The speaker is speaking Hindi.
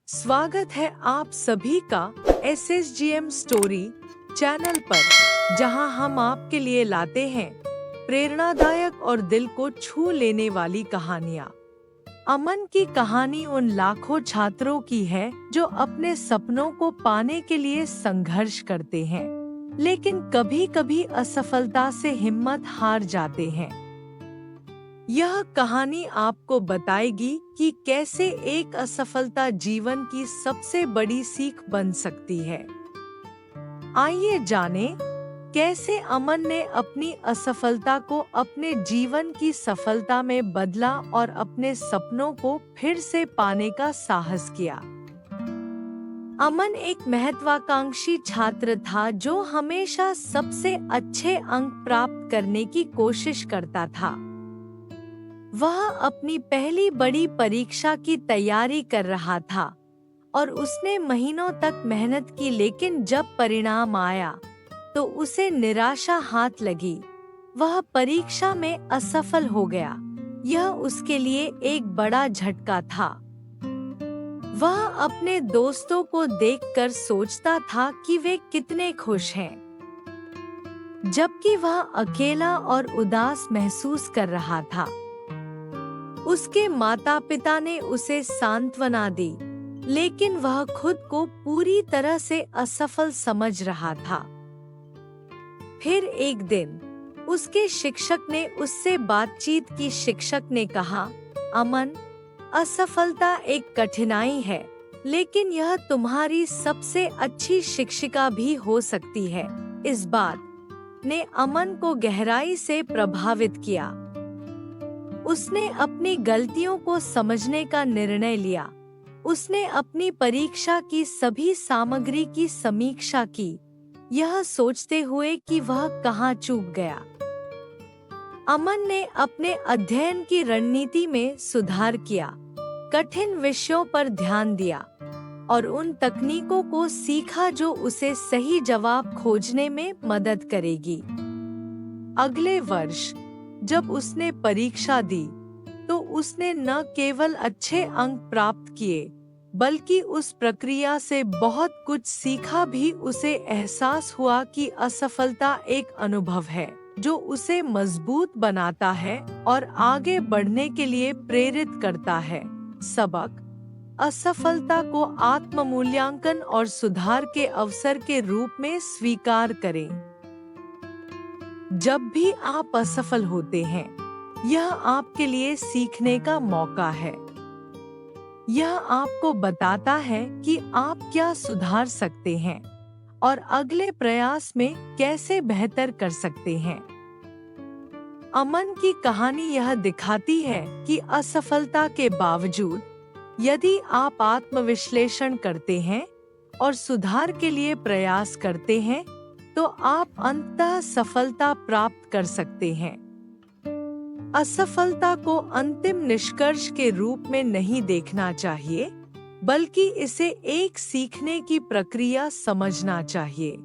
स्वागत है आप सभी का SSGM स्टोरी चैनल पर, जहां हम आपके लिए लाते हैं प्रेरणादायक और दिल को छू लेने वाली कहानियां। अमन की कहानी उन लाखों छात्रों की है जो अपने सपनों को पाने के लिए संघर्ष करते हैं, लेकिन कभी-कभी असफलता से हिम्मत हार जाते हैं। यह कहानी आपको बताएगी कि कैसे एक असफलता जीवन की सबसे बड़ी सीख बन सकती है। आइए जानें कैसे अमन ने अपनी असफलता को अपने जीवन की सफलता में बदला और अपने सपनों को फिर से पाने का साहस किया। अमन एक महत्वाकांक्षी छात्र था जो हमेशा सबसे अच्छे अंक प्राप्त करने की कोशिश करता था। वह अपनी पहली बड़ी परीक्षा की तैयारी कर रहा था और उसने महीनों तक मेहनत की, लेकिन जब परिणाम आया तो उसे निराशा हाथ लगी। वह परीक्षा में असफल हो गया। यह उसके लिए एक बड़ा झटका था। वह अपने दोस्तों को देखकर सोचता था कि वे कितने खुश हैं, जबकि वह अकेला और उदास महसूस कर रहा था। उसके माता-पिता ने उसे सांत्वना दी, लेकिन वह खुद को पूरी तरह से असफल समझ रहा था। फिर एक दिन उसके शिक्षक ने उससे बातचीत की। शिक्षक ने कहा, अमन, असफलता एक कठिनाई है, लेकिन यह तुम्हारी सबसे अच्छी शिक्षिका भी हो सकती है। इस बात ने अमन को गहराई से प्रभावित किया। उसने अपनी गलतियों को समझने का निर्णय लिया। उसने अपनी परीक्षा की सभी सामग्री की समीक्षा की, यह सोचते हुए कि वह कहाँ चूक गया। अमन ने अपने अध्ययन की रणनीति में सुधार किया, कठिन विषयों पर ध्यान दिया और उन तकनीकों को सीखा जो उसे सही जवाब खोजने में मदद करेगी। अगले वर्ष जब उसने परीक्षा दी तो उसने न केवल अच्छे अंक प्राप्त किए, बल्कि उस प्रक्रिया से बहुत कुछ सीखा भी। उसे एहसास हुआ कि असफलता एक अनुभव है जो उसे मजबूत बनाता है और आगे बढ़ने के लिए प्रेरित करता है। सबक: असफलता को आत्म-मूल्यांकन और सुधार के अवसर के रूप में स्वीकार करें। जब भी आप असफल होते हैं, यह आपके लिए सीखने का मौका है। यह आपको बताता है कि आप क्या सुधार सकते हैं और अगले प्रयास में कैसे बेहतर कर सकते हैं। अमन की कहानी यह दिखाती है कि असफलता के बावजूद यदि आप आत्मविश्लेषण करते हैं और सुधार के लिए प्रयास करते हैं, तो आप अंततः सफलता प्राप्त कर सकते हैं। असफलता को अंतिम निष्कर्ष के रूप में नहीं देखना चाहिए, बल्कि इसे एक सीखने की प्रक्रिया समझना चाहिए।